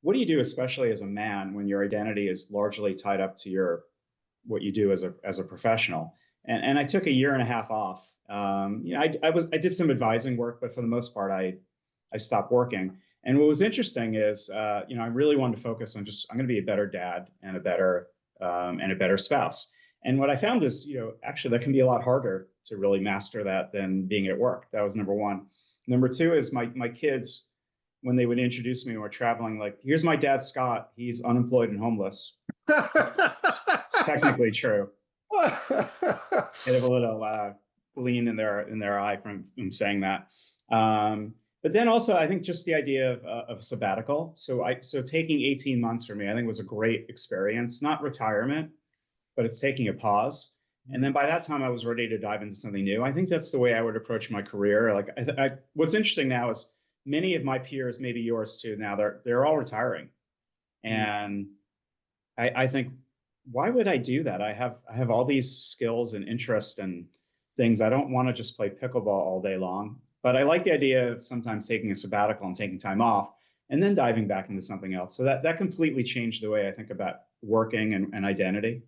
what do you do, especially as a man, when your identity is largely tied up to your what you do as a professional? And I took a year and a half off. I did some advising work, but for the most part, I stopped working. And what was interesting is, I really wanted to focus on just I'm going to be a better dad and a better spouse. And what I found is, actually that can be a lot harder to really master that than being at work. That was number one. Number two is my kids, when they would introduce me when we're traveling, like, here's my dad, Scott. He's unemployed and homeless. It's technically true. They have a little gleam in their eye from saying that. But then also, I think just the idea of sabbatical. So taking 18 months for me, I think was a great experience. Not retirement, but it's taking a pause. And then by that time, I was ready to dive into something new. I think that's the way I would approach my career. Like, what's interesting now is many of my peers, maybe yours too, now they're all retiring, and I think, why would I do that? I have all these skills and interests and things. I don't want to just play pickleball all day long, but I like the idea of sometimes taking a sabbatical and taking time off and then diving back into something else. So that completely changed the way I think about working and identity.